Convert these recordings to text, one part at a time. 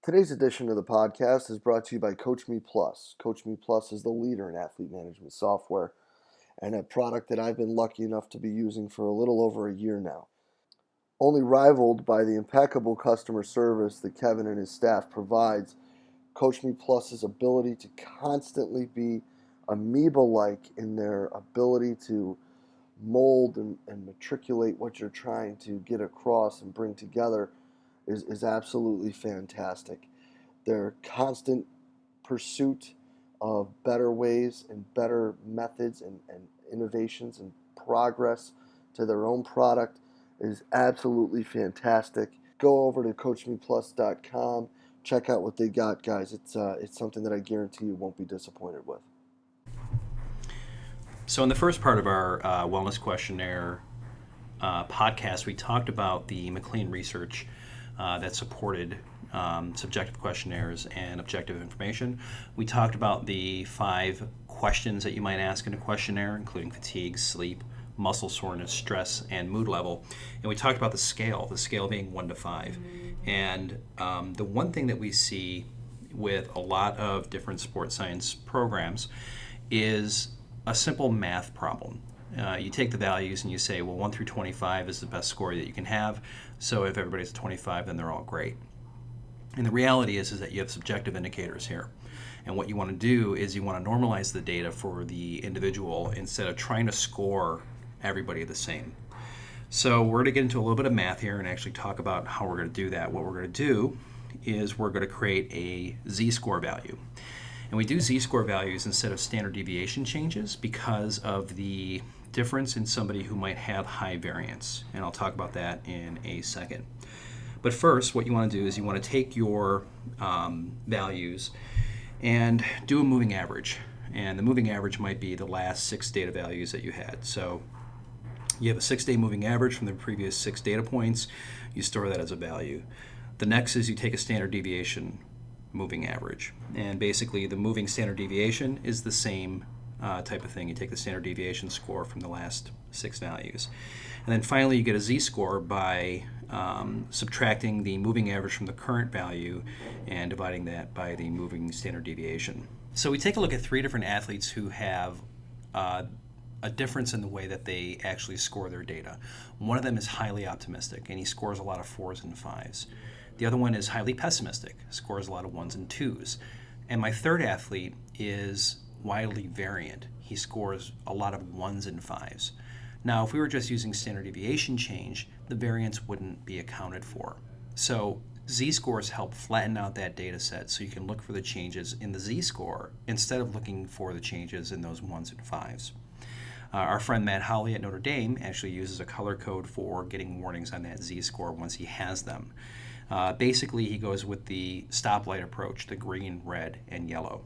Today's edition of the podcast is brought to you by Coach Me Plus. Coach Me Plus is the leader in athlete management software and a product that I've been lucky enough to be using for a little over a year now. Only rivaled by the impeccable customer service that Kevin and his staff provides, Coach Me Plus's ability to constantly be amoeba-like in their ability to mold and matriculate what you're trying to get across and bring together is absolutely fantastic. Their constant pursuit of better ways and better methods and innovations and progress to their own product is absolutely fantastic. Go over to CoachMePlus.com. Check out what they got, guys. It's something that I guarantee you won't be disappointed with. So in the first part of our wellness questionnaire podcast, we talked about the McLean research that supported subjective questionnaires and objective information. We talked about the 5 questions that you might ask in a questionnaire, including fatigue, sleep, muscle soreness, stress, and mood level. And we talked about the scale being 1 to 5. And the one thing that we see with a lot of different sports science programs is a simple math problem. You take the values and you say, well, 1 through 25 is the best score that you can have. So if everybody's a 25, then they're all great. And the reality is that you have subjective indicators here. And what you want to do is you want to normalize the data for the individual instead of trying to score everybody the same. So we're going to get into a little bit of math here and actually talk about how we're going to do that. What we're going to do is we're going to create a z-score value. And we do z-score values instead of standard deviation changes because of the difference in somebody who might have high variance. And I'll talk about that in a second. But first, what you want to do is you want to take your values and do a moving average. And the moving average might be the last 6 data values that you had. So you have a 6-day moving average from the previous 6 data points. You store that as a value. The next is you take a standard deviation moving average. And basically the moving standard deviation is the same type of thing. You take the standard deviation score from the last 6 values. And then finally you get a z-score by subtracting the moving average from the current value and dividing that by the moving standard deviation. So we take a look at 3 different athletes who have a difference in the way that they actually score their data. One of them is highly optimistic and he scores a lot of 4s and 5s. The other one is highly pessimistic, scores a lot of 1s and 2s. And my third athlete is wildly variant. He scores a lot of 1s and 5s. Now, if we were just using standard deviation change, the variance wouldn't be accounted for. So z-scores help flatten out that data set so you can look for the changes in the z-score instead of looking for the changes in those 1s and 5s. Our friend Matt Hawley at Notre Dame actually uses a color code for getting warnings on that z-score once he has them. Basically, he goes with the stoplight approach, the green, red, and yellow.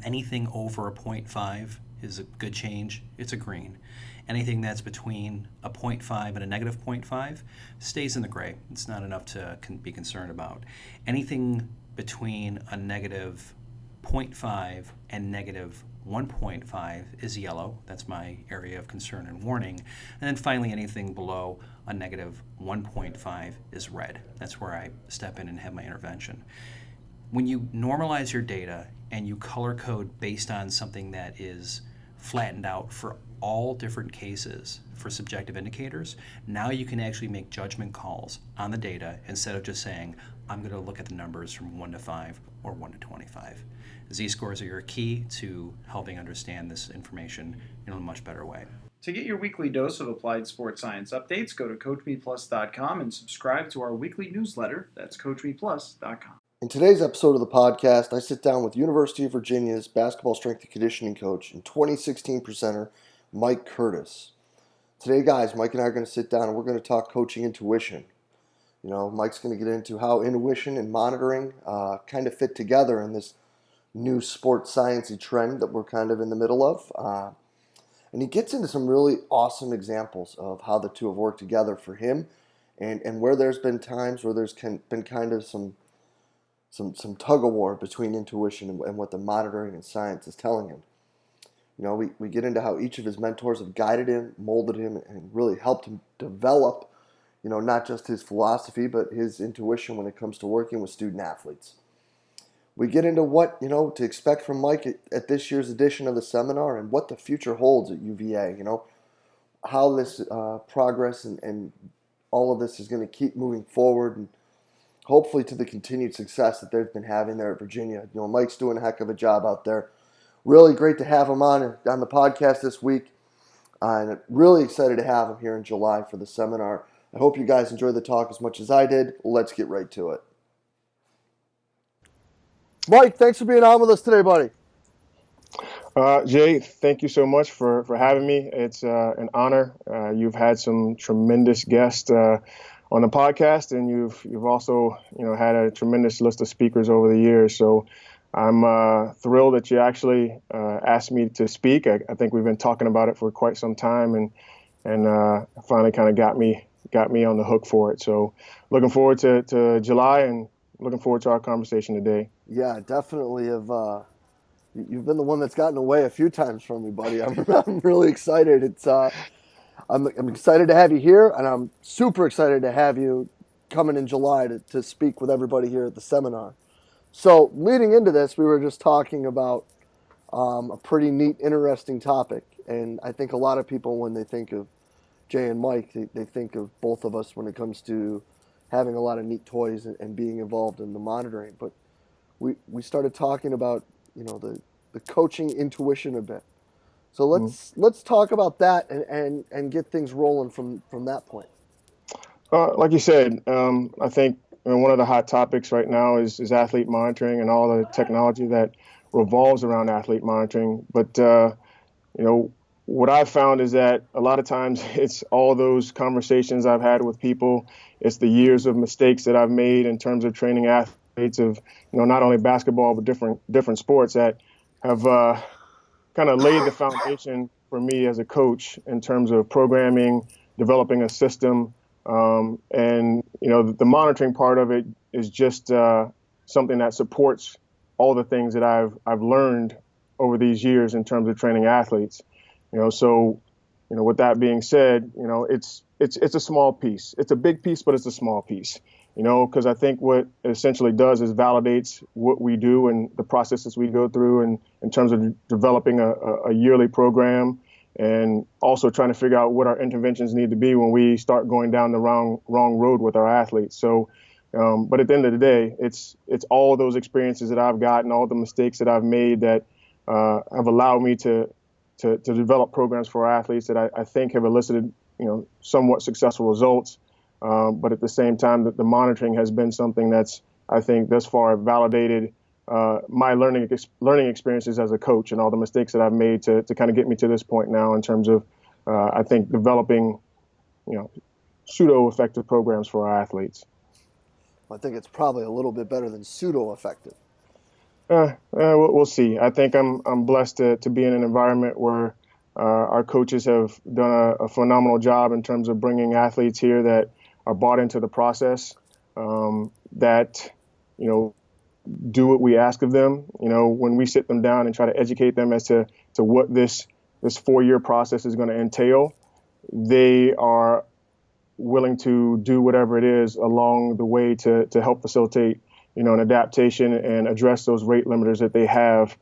Anything over a 0.5 is a good change. It's a green. Anything that's between a 0.5 and a negative 0.5 stays in the gray. It's not enough to be concerned about. Anything between a negative 0.5 and negative 1.5 is yellow. That's my area of concern and warning. And then finally, anything below a negative 1.5 is red. That's where I step in and have my intervention. When you normalize your data and you color code based on something that is flattened out for all different cases for subjective indicators, now you can actually make judgment calls on the data instead of just saying, I'm going to look at the numbers from 1 to 5 or 1 to 25. Z-scores are your key to helping understand this information in a much better way. To get your weekly dose of applied sports science updates, go to CoachMePlus.com and subscribe to our weekly newsletter. That's CoachMePlus.com. In today's episode of the podcast, I sit down with University of Virginia's basketball strength and conditioning coach and 2016 presenter, Mike Curtis. Today, guys, Mike and I are going to sit down and we're going to talk coaching intuition. Mike's going to get into how intuition and monitoring kind of fit together in this new sports sciencey trend that we're kind of in the middle of. And he gets into some really awesome examples of how the two have worked together for him and where there's been times where there's been kind of some tug of war between intuition and what the monitoring and science is telling him. We get into how each of his mentors have guided him, molded him, and really helped him develop not just his philosophy, but his intuition when it comes to working with student athletes. We get into what, to expect from Mike at this year's edition of the seminar and what the future holds at UVA, how this progress and all of this is going to keep moving forward and hopefully to the continued success that they've been having there at Virginia. Mike's doing a heck of a job out there. Really great to have him on the podcast this week. And really excited to have him here in July for the seminar. I hope you guys enjoyed the talk as much as I did. Let's get right to it. Mike, thanks for being on with us today, buddy. Jay, thank you so much for having me. It's an honor. You've had some tremendous guests on the podcast, and you've also had a tremendous list of speakers over the years. So I'm thrilled that you actually asked me to speak. I think we've been talking about it for quite some time, and finally kind of got me on the hook for it. So looking forward to July and looking forward to our conversation today. Yeah, definitely have. You've been the one that's gotten away a few times from me, buddy. I'm really excited. I'm excited to have you here, and I'm super excited to have you coming in July to speak with everybody here at the seminar. So leading into this, we were just talking about a pretty neat, interesting topic, and I think a lot of people, when they think of Jay and Mike, they think of both of us when it comes to having a lot of neat toys and being involved in the monitoring. But we started talking about the coaching intuition a bit. So let's talk about that and get things rolling from that point. Like you said, I think one of the hot topics right now is athlete monitoring and all the technology that revolves around athlete monitoring. But what I've found is that a lot of times it's all those conversations I've had with people. It's the years of mistakes that I've made in terms of training athletes of not only basketball but different sports that have kind of laid the foundation for me as a coach in terms of programming, developing a system, and the monitoring part of it is just something that supports all the things that I've learned over these years in terms of training athletes. So with that being said, it's a small piece. It's a big piece, but it's a small piece. Because I think what it essentially does is validates what we do and the processes we go through, and in terms of developing a yearly program, and also trying to figure out what our interventions need to be when we start going down the wrong road with our athletes. So, but at the end of the day, it's all those experiences that I've gotten, all the mistakes that I've made that have allowed me to develop programs for our athletes that I think have elicited somewhat successful results. But at the same time, the monitoring has been something that's, I think, thus far validated my learning experiences as a coach and all the mistakes that I've made to kind of get me to this point now in terms of, I think, developing, pseudo-effective programs for our athletes. I think it's probably a little bit better than pseudo-effective. We'll see. I think I'm blessed to be in an environment where our coaches have done a phenomenal job in terms of bringing athletes here that are bought into the process, that do what we ask of them. When we sit them down and try to educate them as to what this 4-year process is going to entail, they are willing to do whatever it is along the way to help facilitate an adaptation and address those rate limiters that they have,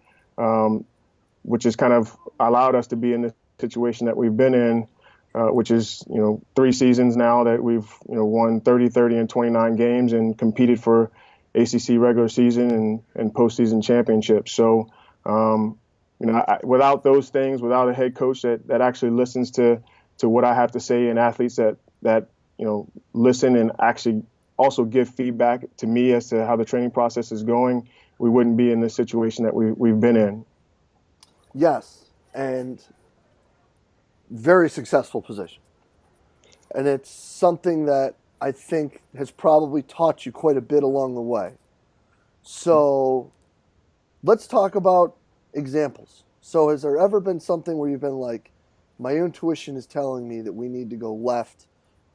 which has kind of allowed us to be in the situation that we've been in, which is 3 seasons now that we've won 30, 30, and 29 games and competed for ACC regular season and postseason championships. So, without those things, without a head coach that actually listens to what I have to say, and athletes that listen and actually also give feedback to me as to how the training process is going, we wouldn't be in this situation that we've been in. Yes, and very successful position. And it's something that I think has probably taught you quite a bit along the way. So let's talk about examples. So has there ever been something where you've been like, my intuition is telling me that we need to go left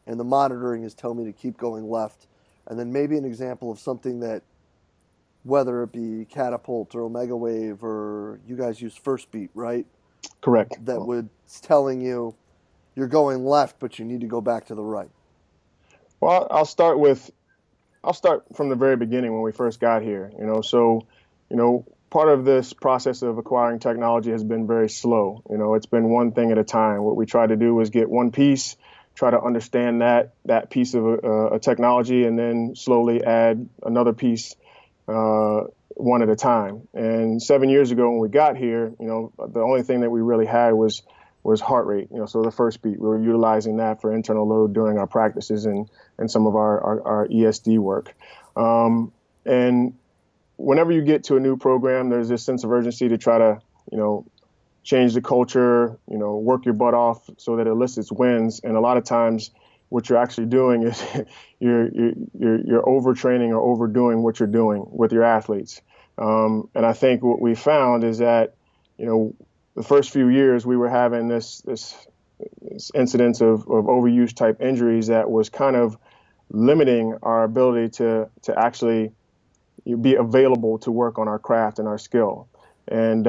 and the monitoring is telling me to keep going left? And then maybe an example of something that, whether it be Catapult or Omega Wave, or you guys use First Beat, right? Correct. That would telling you you're going left, but you need to go back to the right. Well, I'll start from the very beginning when we first got here. Part of this process of acquiring technology has been very slow. It's been one thing at a time. What we try to do is get one piece, try to understand that piece of a technology, and then slowly add another piece, one at a time. And 7 years ago when we got here, the only thing that we really had was heart rate. So the first beat, we were utilizing that for internal load during our practices and some of our ESD work. And whenever you get to a new program, there's this sense of urgency to try to, change the culture, work your butt off so that it elicits wins. And a lot of times what you're actually doing is you're overtraining or overdoing what you're doing with your athletes. And I think what we found is that, the first few years we were having this incidence of overuse type injuries that was kind of limiting our ability to actually be available to work on our craft and our skill. And,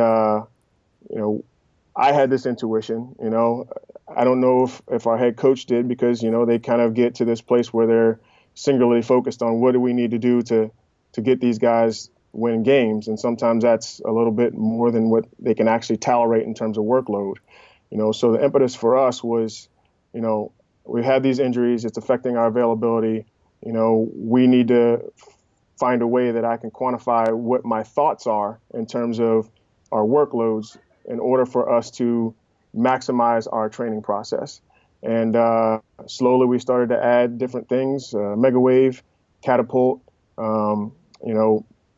I had this intuition, I don't know if our head coach did, because, they kind of get to this place where they're singularly focused on what do we need to do to get these guys win games. And sometimes that's a little bit more than what they can actually tolerate in terms of workload. So the impetus for us was, we've had these injuries, it's affecting our availability. We need to find a way that I can quantify what my thoughts are in terms of our workloads in order for us to maximize our training process. And slowly we started to add different things, megawave, catapult,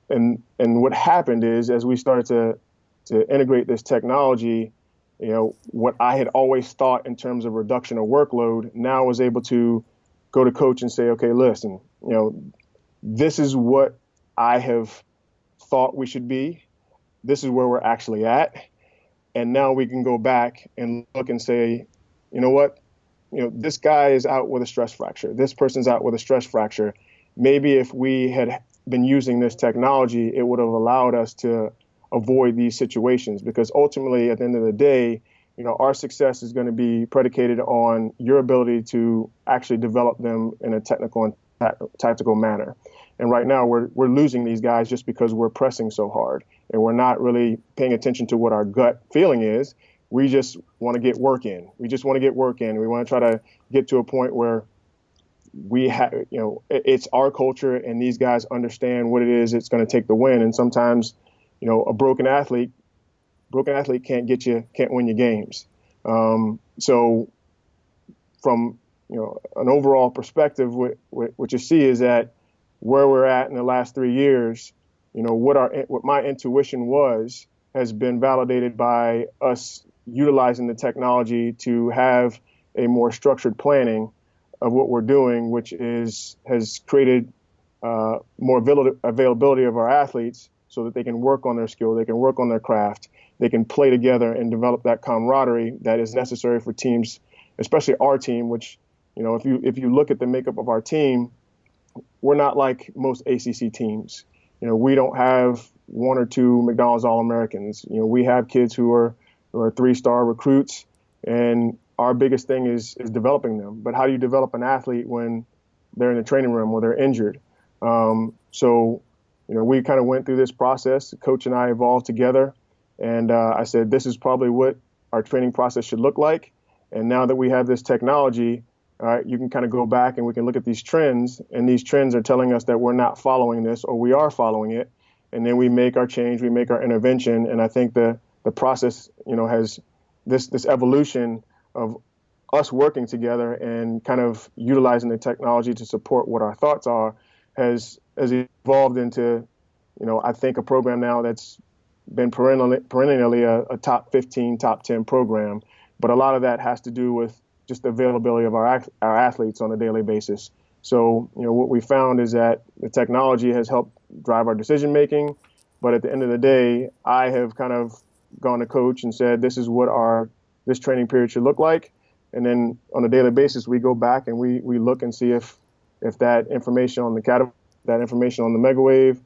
and what happened is, as we started to integrate this technology, what I had always thought in terms of reduction of workload, now I was able to go to coach and say, okay, listen, this is what I have thought we should be. This is where we're actually at. And now we can go back and look and say, you know what, this guy is out with a stress fracture. This person's out with a stress fracture. Maybe if we had been using this technology, it would have allowed us to avoid these situations, because ultimately at the end of the day, our success is going to be predicated on your ability to actually develop them in a technical and tactical manner. And right now we're losing these guys just because we're pressing so hard and we're not really paying attention to what our gut feeling is. We just want to get work in. We just want to get work in. We want to try to get to a point where we have, it's our culture and these guys understand what it is it's going to take to win. And sometimes, a broken athlete can't win your games. So from, an overall perspective, what you see is that where we're at in the last 3 years, what my intuition has been validated by us utilizing the technology to have a more structured planning of what we're doing, which has created more availability of our athletes so that they can work on their skill, they can work on their craft, they can play together and develop that camaraderie that is necessary for teams, especially our team, which, if you look at the makeup of our team, we're not like most ACC teams. We don't have one or two McDonald's All-Americans. We have kids who are 3-star recruits, and our biggest thing is developing them. But how do you develop an athlete when they're in the training room or they're injured? So, we kind of went through this process. The coach and I evolved together, and I said, this is probably what our training process should look like. And now that we have this technology, all right, you can kind of go back and we can look at these trends, and these trends are telling us that we're not following this or we are following it. And then we make our change, we make our intervention. And I think the process, has this evolution of us working together and kind of utilizing the technology to support what our thoughts are has evolved into, I think a program now that's been perennially a top 15, top 10 program. But a lot of that has to do with just the availability of our athletes on a daily basis. So, what we found is that the technology has helped drive our decision making, but at the end of the day, I have kind of gone to coach and said, this is what this training period should look like. And then on a daily basis, we go back and we look and see if that information on that information on the megawave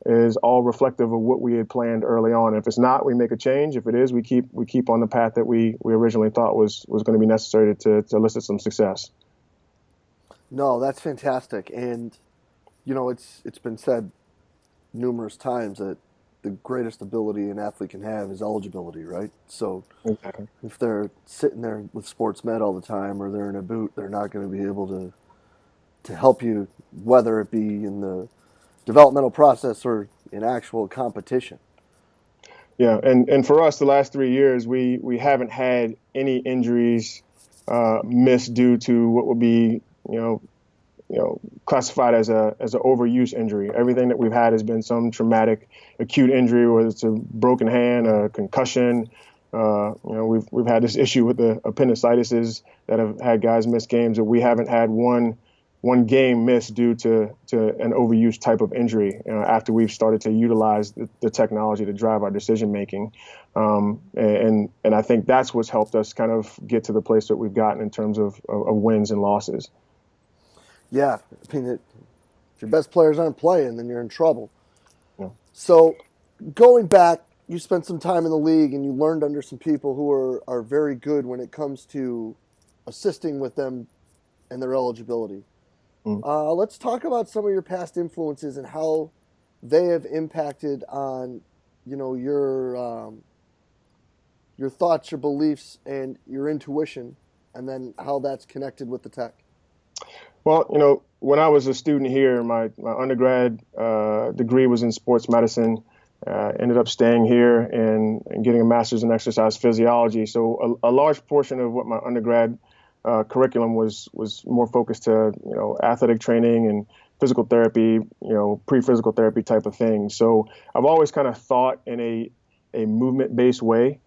is all reflective of what we had planned early on. If it's not, we make a change. If it is, we keep on the path that we originally thought was going to be necessary to elicit some success. No, that's fantastic. And it's been said numerous times that the greatest ability an athlete can have is eligibility, right? So Exactly. if they're sitting there with sports med all the time or they're in a boot, they're not going to be able to help you, whether it be in the developmental process or in actual competition. Yeah, and for us, the last 3 years, we haven't had any injuries missed due to what would be classified as an overuse injury. Everything that we've had has been some traumatic acute injury, whether it's a broken hand, a concussion. We've had this issue with the appendicitis that have had guys miss games, and we haven't had one game missed due to an overuse type of injury after we've started to utilize the technology to drive our decision making. And I think that's what's helped us kind of get to the place that we've gotten in terms of wins and losses. Yeah, I mean, if your best players aren't playing, then you're in trouble. Yeah. So going back, you spent some time in the league and you learned under some people who are very good when it comes to assisting with them and their eligibility. Let's talk about some of your past influences and how they have impacted on, your thoughts, your beliefs, and your intuition, and then how that's connected with the tech. Well, when I was a student here, my undergrad degree was in sports medicine. Ended up staying here and getting a master's in exercise physiology. So a large portion of what my undergrad curriculum was more focused to athletic training and physical therapy, pre-physical therapy type of thing. So I've always kind of thought in a movement-based way,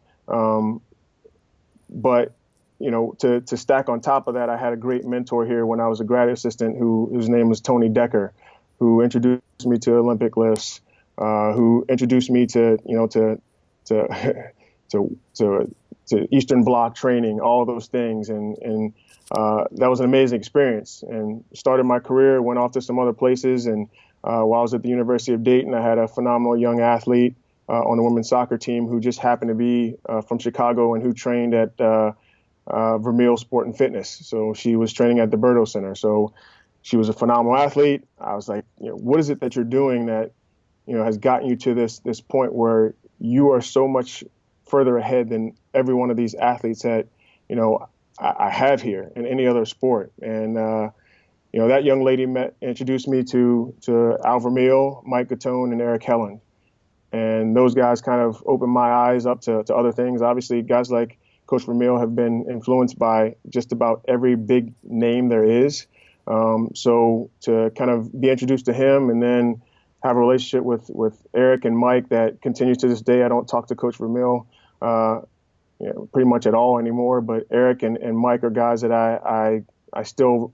but to stack on top of that, I had a great mentor here when I was a grad assistant whose name was Tony Decker, who introduced me to Olympic lifts, who introduced me to Eastern Bloc training, all those things, and that was an amazing experience. And started my career, went off to some other places, and while I was at the University of Dayton, I had a phenomenal young athlete on the women's soccer team who just happened to be from Chicago and who trained at Vermeil Sport and Fitness. So she was training at the Berto Center. So she was a phenomenal athlete. I was like, what is it that you're doing that has gotten you to this point where you are so much further ahead than every one of these athletes that I have here in any other sport? And that young lady introduced me to Al Vermeil, Mike Gattone, and Eric Helland. And those guys kind of opened my eyes up to other things. Obviously, guys like Coach Vermeil have been influenced by just about every big name there is. So to kind of be introduced to him and then have a relationship with Eric and Mike that continues to this day. I don't talk to Coach Vermeil pretty much at all anymore, but Eric and Mike are guys that I still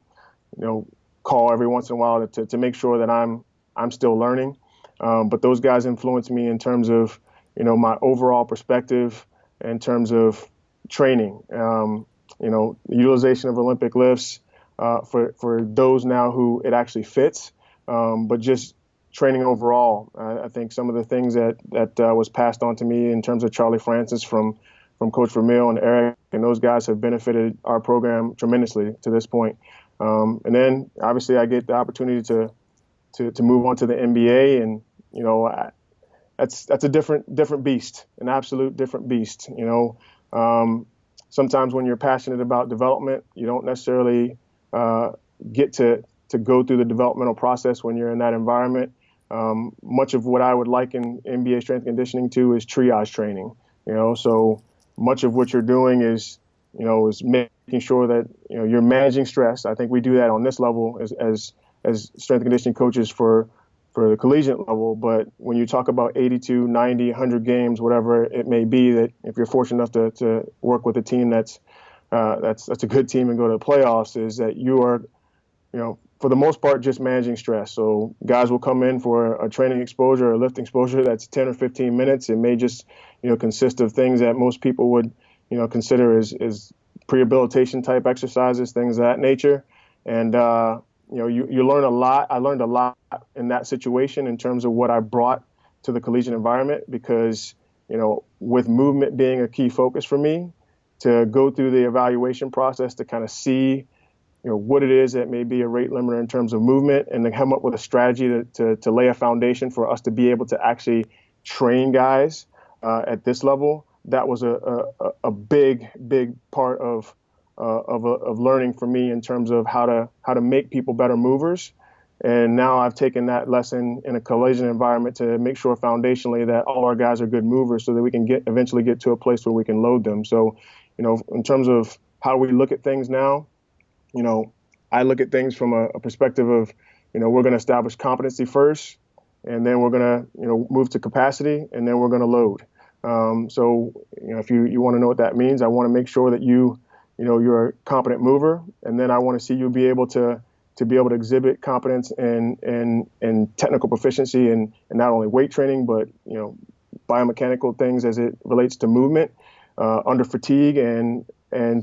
call every once in a while to make sure that I'm still learning. But those guys influence me in terms of my overall perspective, in terms of training, the utilization of Olympic lifts for those now who it actually fits, but just training overall. I think some of the things that was passed on to me in terms of Charlie Francis from Coach Vermeil and Eric and those guys have benefited our program tremendously to this point. And then obviously I get the opportunity to move on to the NBA, and that's a different beast, an absolute different beast. Sometimes when you're passionate about development, you don't necessarily get to go through the developmental process when you're in that environment. Much of what I would liken NBA strength conditioning to is triage training. So much of what you're doing is making sure that you're managing stress. I think we do that on this level as strength conditioning coaches for the collegiate level. But when you talk about 82, 90, 100 games, whatever it may be, that if you're fortunate enough to work with a team that's a good team and go to the playoffs, is that you are, for the most part, just managing stress. So guys will come in for a training exposure or lift exposure that's 10 or 15 minutes. It may just, consist of things that most people would, consider as prehabilitation type exercises, things of that nature. And, you learn a lot. I learned a lot in that situation in terms of what I brought to the collegiate environment, because, with movement being a key focus for me, to go through the evaluation process to kind of see what it is that may be a rate limiter in terms of movement, and then come up with a strategy to lay a foundation for us to be able to actually train guys at this level. That was a big part of learning for me in terms of how to make people better movers. And now I've taken that lesson in a collision environment to make sure foundationally that all our guys are good movers, so that we can eventually get to a place where we can load them. So, in terms of how we look at things now, I look at things from a perspective of, we're going to establish competency first, and then we're going to, move to capacity, and then we're going to load. So, if you want to know what that means, I want to make sure that you're a competent mover, and then I want to see you be able to exhibit competence and technical proficiency in not only weight training, but biomechanical things as it relates to movement under fatigue and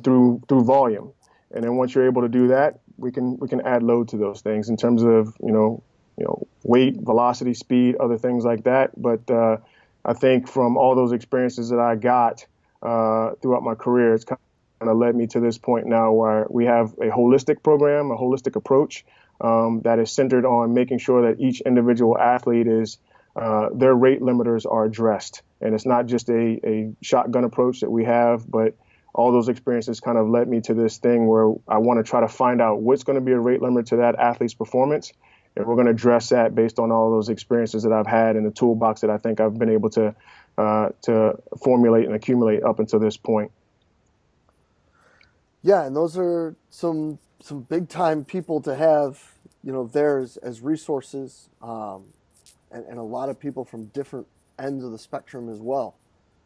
through volume. And then once you're able to do that, we can add load to those things in terms of weight, velocity, speed, other things like that. But I think from all those experiences that I got throughout my career, it's kind of led me to this point now where we have a holistic program, a holistic approach that is centered on making sure that each individual athlete their rate limiters are addressed. And it's not just a shotgun approach that we have, but all those experiences kind of led me to this thing where I want to try to find out what's going to be a rate limiter to that athlete's performance. And we're going to address that based on all those experiences that I've had in the toolbox that I think I've been able to formulate and accumulate up until this point. Yeah, and those are some big time people to have, there as resources, and a lot of people from different ends of the spectrum as well.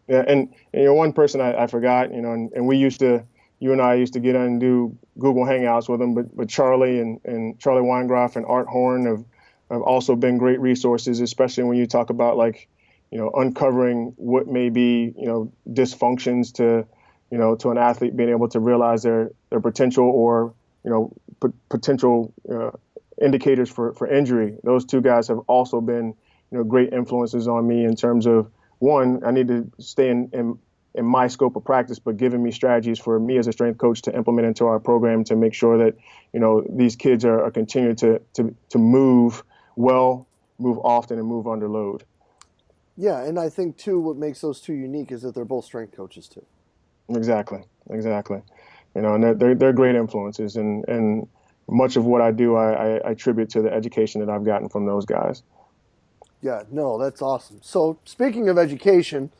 Yeah, and one person I forgot, and you and I used to get on and do Google Hangouts with them, but Charlie and Charlie Weingroff and Art Horn have also been great resources, especially when you talk about uncovering what may be, dysfunctions to an athlete being able to realize their potential or, potential indicators for injury. Those two guys have also been, great influences on me in terms of, one, I need to stay in my scope of practice, but giving me strategies for me as a strength coach to implement into our program to make sure that, these kids are continuing to move well, move often, and move under load. Yeah, and I think, too, what makes those two unique is that they're both strength coaches, too. Exactly. And they're great influences, and much of what I do, I attribute to the education that I've gotten from those guys. Yeah, no, that's awesome. So speaking of education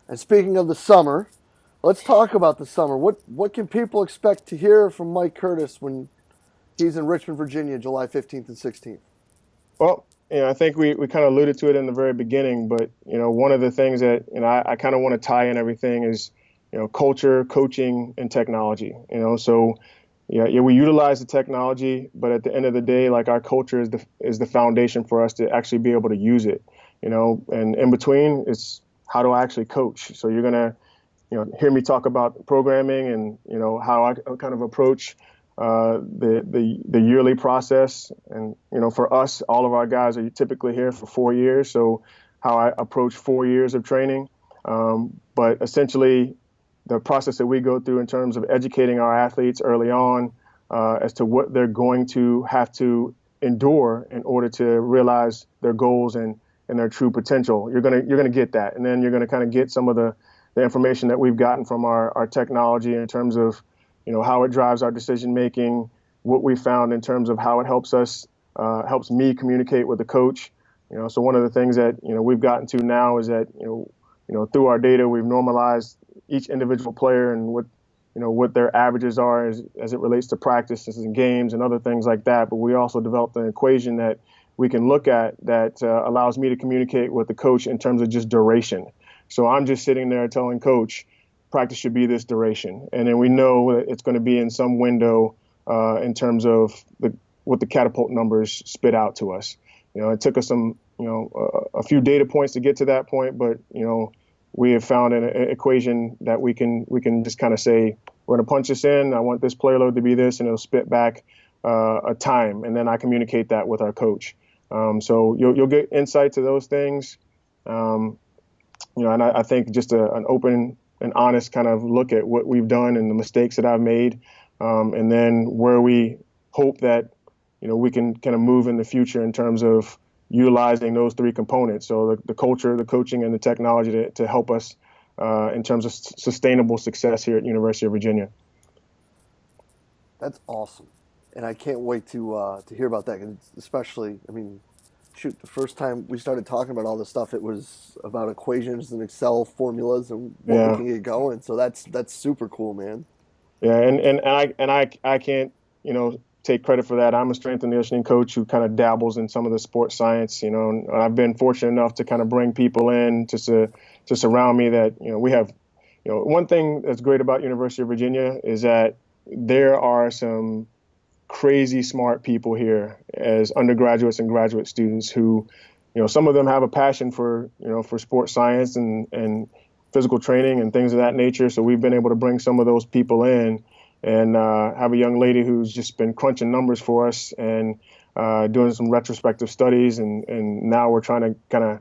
and speaking of the summer, let's talk about the summer. What can people expect to hear from Mike Curtis when he's in Richmond, Virginia, July 15th and 16th? Well, I think we kind of alluded to it in the very beginning, but, one of the things that, I kind of want to tie in everything is, culture, coaching, and technology. So we utilize the technology, but at the end of the day, our culture is the foundation for us to actually be able to use it. And in between, it's how do I actually coach? So you're gonna, hear me talk about programming and how I kind of approach the yearly process. And for us, all of our guys are typically here for 4 years. So how I approach 4 years of training, but essentially, the process that we go through in terms of educating our athletes early on as to what they're going to have to endure in order to realize their goals and their true potential. You're gonna get that, and then you're gonna kind of get some of the information that we've gotten from our technology in terms of how it drives our decision making, what we found in terms of how it helps me communicate with the coach. So one of the things that we've gotten to now is that through our data we've normalized each individual player and what their averages are as it relates to practices and games and other things like that. But we also developed an equation that we can look at that allows me to communicate with the coach in terms of just duration. So I'm just sitting there telling coach, practice should be this duration. And then we know that it's going to be in some window in terms of what the catapult numbers spit out to us. It took us a few data points to get to that point, but, we have found an equation that we can just kind of say, we're going to punch this in. I want this player load to be this, and it'll spit back a time. And then I communicate that with our coach. So you'll get insight to those things. And I think just an open and honest kind of look at what we've done and the mistakes that I've made and then where we hope that, we can kind of move in the future in terms of utilizing those three components. So the culture, the coaching, and the technology to help us in terms of sustainable success here at University of Virginia. That's awesome, and I can't wait to hear about that. Especially, I mean, shoot, the first time we started talking about all this stuff, it was about equations and Excel formulas and what we Yeah, can get going. So that's super cool, man. yeah, and I can't, take credit for that. I'm a strength and conditioning coach who kind of dabbles in some of the sports science, and I've been fortunate enough to kind of bring people in to surround me that, we have, one thing that's great about University of Virginia is that there are some crazy smart people here as undergraduates and graduate students who, some of them have a passion for sports science and physical training and things of that nature. So we've been able to bring some of those people in and have a young lady who's just been crunching numbers for us and doing some retrospective studies. And now we're trying to kind of,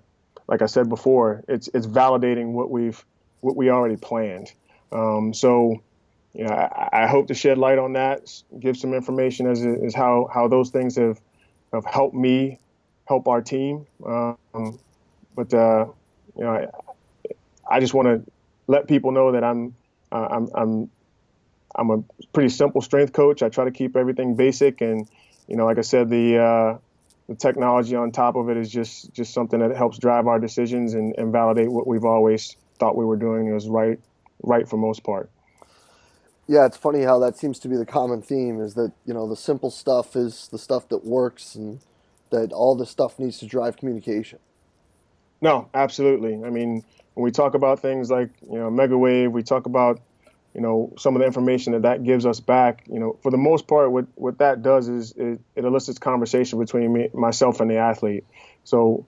like I said before, it's validating what we already planned. So I hope to shed light on that, give some information as how those things have helped me, help our team. But I just want to let people know that I'm a pretty simple strength coach. I try to keep everything basic, and like I said, the technology on top of it is just something that helps drive our decisions and validate what we've always thought we were doing is right for most part. Yeah, it's funny how that seems to be the common theme is that, the simple stuff is the stuff that works and that all the stuff needs to drive communication. No, absolutely. I mean, when we talk about things like, mega wave, we talk about, some of the information that gives us back, for the most part, what that does is it elicits conversation between myself and the athlete. So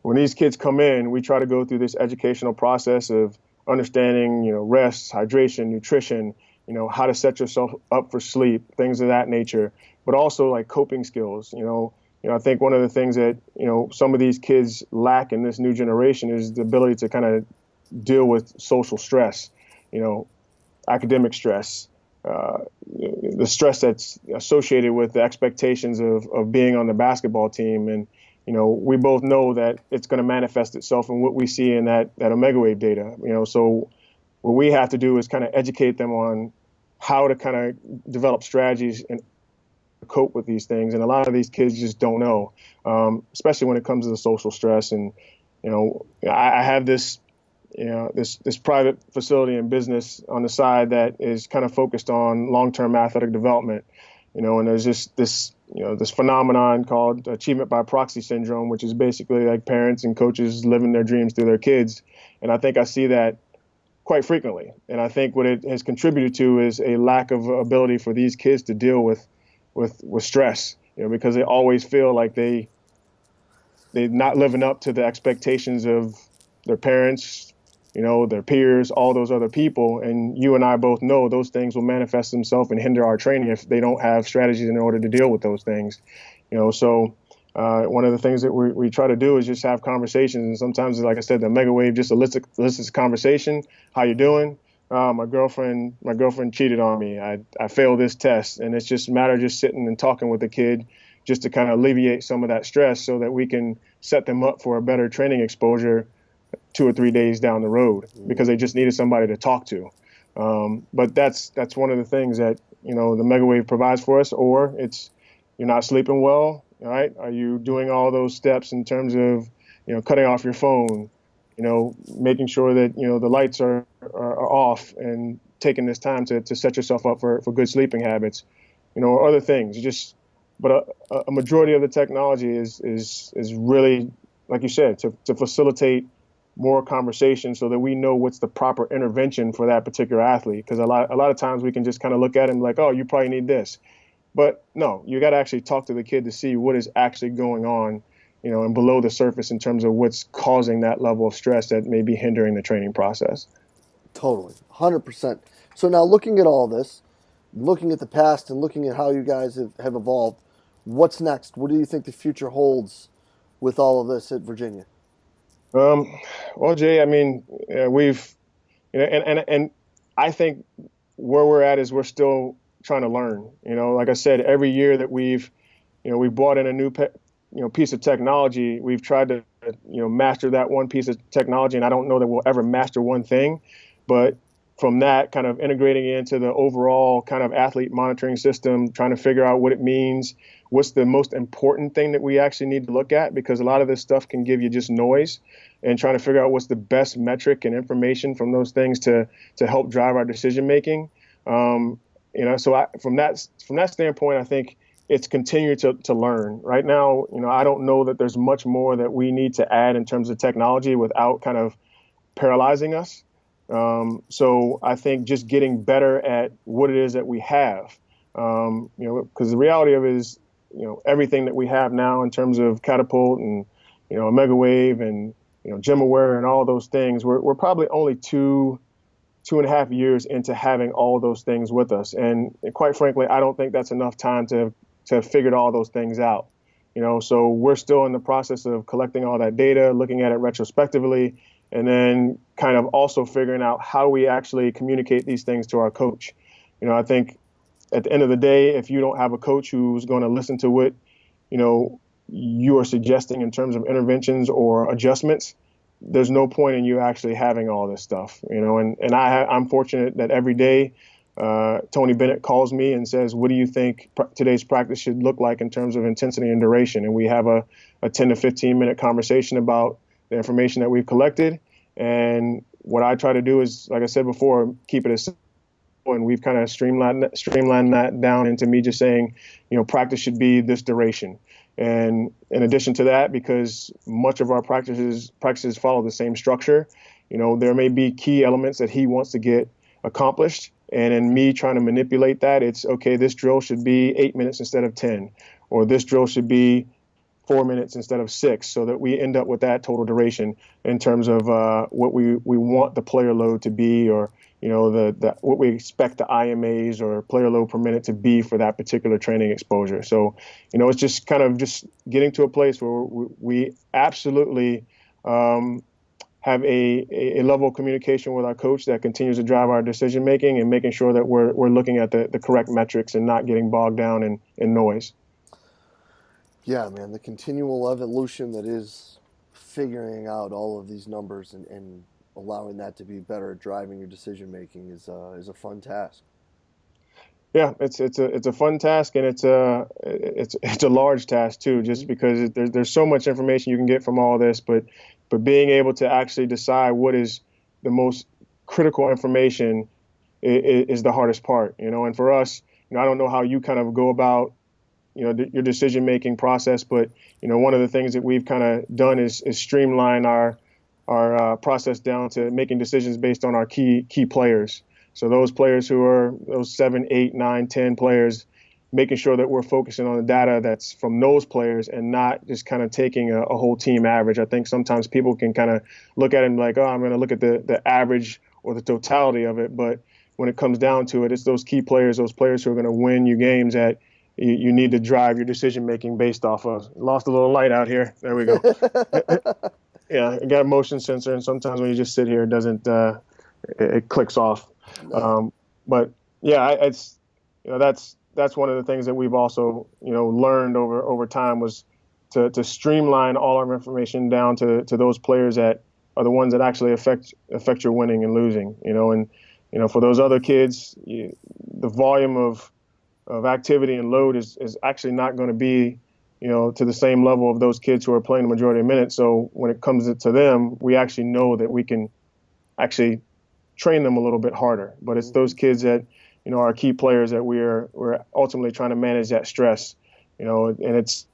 when these kids come in, we try to go through this educational process of understanding, rest, hydration, nutrition, how to set yourself up for sleep, things of that nature, but also like coping skills. I think one of the things that, some of these kids lack in this new generation is the ability to kind of deal with social stress, academic stress, the stress that's associated with the expectations of being on the basketball team. And, we both know that it's going to manifest itself in what we see in that omega wave data, so what we have to do is kind of educate them on how to kind of develop strategies and cope with these things. And a lot of these kids just don't know, especially when it comes to the social stress. And, I have this, this private facility and business on the side that is kind of focused on long-term athletic development, and there's just this, this phenomenon called achievement by proxy syndrome, which is basically like parents and coaches living their dreams through their kids. And I think I see that quite frequently. And I think what it has contributed to is a lack of ability for these kids to deal with stress, because they always feel like they're not living up to the expectations of their parents, their peers, all those other people. And you and I both know those things will manifest themselves and hinder our training if they don't have strategies in order to deal with those things. So one of the things that we try to do is just have conversations. And sometimes, like I said, the mega wave just elicits conversation. How you doing? My girlfriend cheated on me. I failed this test. And it's just a matter of just sitting and talking with the kid just to kind of alleviate some of that stress so that we can set them up for a better training exposure 2 or 3 days down the road, because they just needed somebody to talk to. But that's one of the things that, the mega wave provides for us. Or it's, you're not sleeping well. All right. Are you doing all those steps in terms of, cutting off your phone, making sure that, the lights are off and taking this time to set yourself up for good sleeping habits, or other things. But a majority of the technology is really, like you said, to facilitate more conversation so that we know what's the proper intervention for that particular athlete. Because a lot of times we can just kind of look at him like, oh, you probably need this. But no, you got to actually talk to the kid to see what is actually going on, and below the surface in terms of what's causing that level of stress that may be hindering the training process. Totally, 100%. So now looking at all this, looking at the past and looking at how you guys have evolved, what's next? What do you think the future holds with all of this at Virginia? Well, Jay, I mean, we've, and I think where we're at is we're still trying to learn. Like I said, every year that we've brought in a new piece of technology, we've tried to master that one piece of technology, and I don't know that we'll ever master one thing, but from that, kind of integrating it into the overall kind of athlete monitoring system, trying to figure out what it means, what's the most important thing that we actually need to look at, because a lot of this stuff can give you just noise, and trying to figure out what's the best metric and information from those things to help drive our decision making. So from that standpoint, I think it's continued to learn. Right now, I don't know that there's much more that we need to add in terms of technology without kind of paralyzing us. So I think just getting better at what it is that we have, because the reality of it is, everything that we have now in terms of Catapult and, Omega Wave and, GymAware and all those things, we're probably only 2.5 years into having all those things with us. And quite frankly, I don't think that's enough time to have figured all those things out. So we're still in the process of collecting all that data, looking at it retrospectively, and then kind of also figuring out how we actually communicate these things to our coach. I think at the end of the day, if you don't have a coach who's going to listen to what, you are suggesting in terms of interventions or adjustments, there's no point in you actually having all this stuff, and I'm fortunate that every day Tony Bennett calls me and says, what do you think today's practice should look like in terms of intensity and duration? And we have a 10 to 15 minute conversation about the information that we've collected. And what I try to do is, like I said before, keep it as simple. And we've kind of streamlined that down into me just saying, practice should be this duration. And in addition to that, because much of our practices follow the same structure, there may be key elements that he wants to get accomplished. And in me trying to manipulate that, it's okay, this drill should be 8 minutes instead of 10, or this drill should be 4 minutes instead of 6, so that we end up with that total duration in terms of what we want the player load to be, or what we expect the IMAs or player load per minute to be for that particular training exposure. So, it's just kind of just getting to a place where we absolutely have a level of communication with our coach that continues to drive our decision making, and making sure that we're looking at the correct metrics and not getting bogged down in noise. Yeah, man, the continual evolution that is figuring out all of these numbers and allowing that to be better at driving your decision making is a fun task. Yeah, it's a fun task, and it's a large task too, just because there's so much information you can get from all this, but being able to actually decide what is the most critical information is the hardest part, And for us, I don't know how you kind of go about, your decision making process, but one of the things that we've kind of done is streamline our process down to making decisions based on our key players. So those players who are those 7, 8, 9, 10 players, making sure that we're focusing on the data that's from those players and not just kind of taking a whole team average. I think sometimes people can kind of look at it and be like, oh, I'm going to look at the average or the totality of it. But when it comes down to it, it's those key players, those players who are going to win you games that you need to drive your decision making based off of. Lost a little light out here. There we go. Yeah, I got a motion sensor, and sometimes when you just sit here, it doesn't. It clicks off. No. But yeah, it's that's one of the things that we've also learned over time, was to streamline all our information down to those players that are the ones that actually affect your winning and losing. And for those other kids, the volume of activity and load is actually not going to be to the same level of those kids who are playing the majority of minutes. So when it comes to them, we actually know that we can actually train them a little bit harder. But it's those kids that are key players that we're ultimately trying to manage that stress. And it's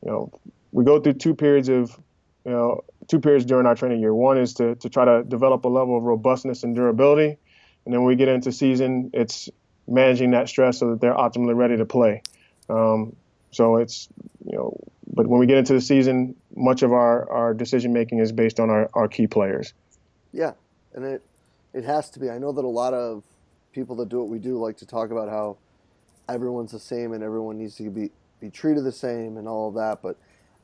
we go through 2 periods during our training year. One is to try to develop a level of robustness and durability, and then when we get into season, it's managing that stress so that they're optimally ready to play. So it's, but when we get into the season, much of our decision making is based on our key players. Yeah, and it has to be. I know that a lot of people that do what we do like to talk about how everyone's the same and everyone needs to be treated the same and all of that, but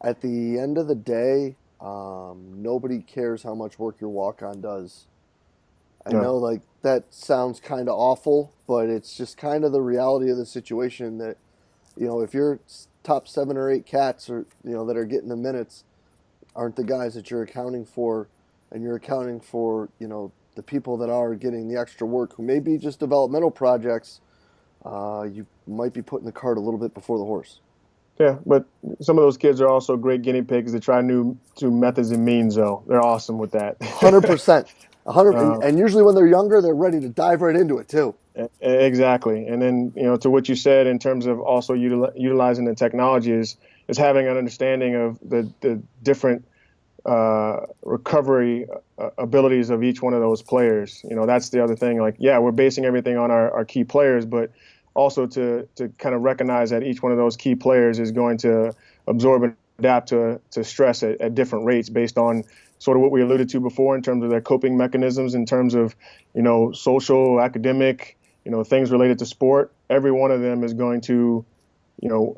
at the end of the day, nobody cares how much work your walk-on does I Yeah. know like that sounds kind of awful, but it's just kind of the reality of the situation that, if your top 7 or 8 cats are, that are getting the minutes aren't the guys that you're accounting for, and you're accounting for, the people that are getting the extra work who may be just developmental projects, you might be putting the cart a little bit before the horse. Yeah, but some of those kids are also great guinea pigs to try new methods and means. Though they're awesome with that. 100%. 100, uh, and usually when they're younger, they're ready to dive right into it too. exactly. And then to what you said in terms of also utilizing the technology is having an understanding of the different recovery abilities of each one of those players. That's the other thing. Like, yeah, we're basing everything on our key players, but also to kind of recognize that each one of those key players is going to absorb and adapt to stress at different rates based on sort of what we alluded to before in terms of their coping mechanisms, in terms of, social, academic, things related to sport. Every one of them is going to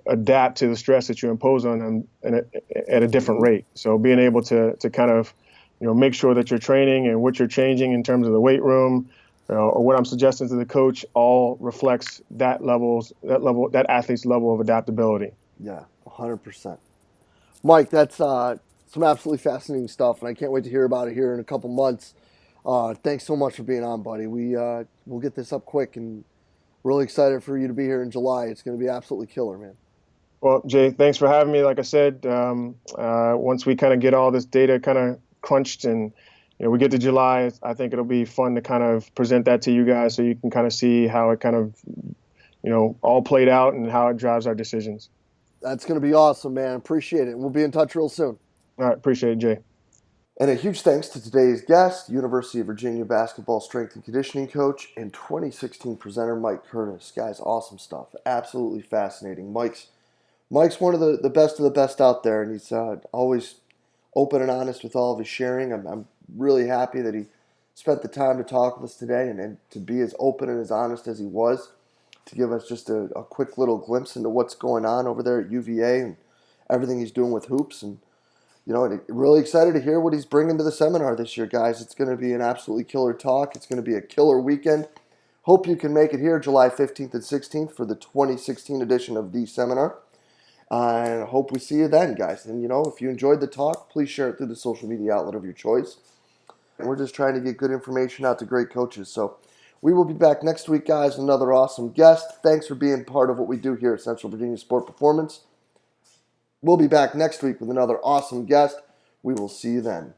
adapt to the stress that you impose on them at a different rate. So being able to kind of, make sure that you're training and what you're changing in terms of the weight room, or what I'm suggesting to the coach, all reflects that athlete's level of adaptability. Yeah, 100%. Mike, that's some absolutely fascinating stuff, and I can't wait to hear about it here in a couple months. Thanks so much for being on, buddy. We'll get this up quick, and really excited for you to be here in July. It's going to be absolutely killer, man. Well, Jay, thanks for having me. Like I said, once we kind of get all this data kind of crunched and we get to July, I think it'll be fun to kind of present that to you guys so you can kind of see how it kind of all played out and how it drives our decisions. That's going to be awesome, man. Appreciate it. We'll be in touch real soon. All right, appreciate it, Jay. And a huge thanks to today's guest, University of Virginia basketball strength and conditioning coach and 2016 presenter Mike Curtis. Guys, awesome stuff. Absolutely fascinating. Mike's one of the best out there, and he's always open and honest with all of his sharing. I'm really happy that he spent the time to talk with us today and to be as open and as honest as he was, to give us just a quick little glimpse into what's going on over there at UVA and everything he's doing with hoops. And really excited to hear what he's bringing to the seminar this year, guys. It's going to be an absolutely killer talk. It's going to be a killer weekend. Hope you can make it here July 15th and 16th for the 2016 edition of the seminar. And I hope we see you then, guys. And, if you enjoyed the talk, please share it through the social media outlet of your choice. And we're just trying to get good information out to great coaches. So we will be back next week, guys, with another awesome guest. Thanks for being part of what we do here at Central Virginia Sport Performance. We'll be back next week with another awesome guest. We will see you then.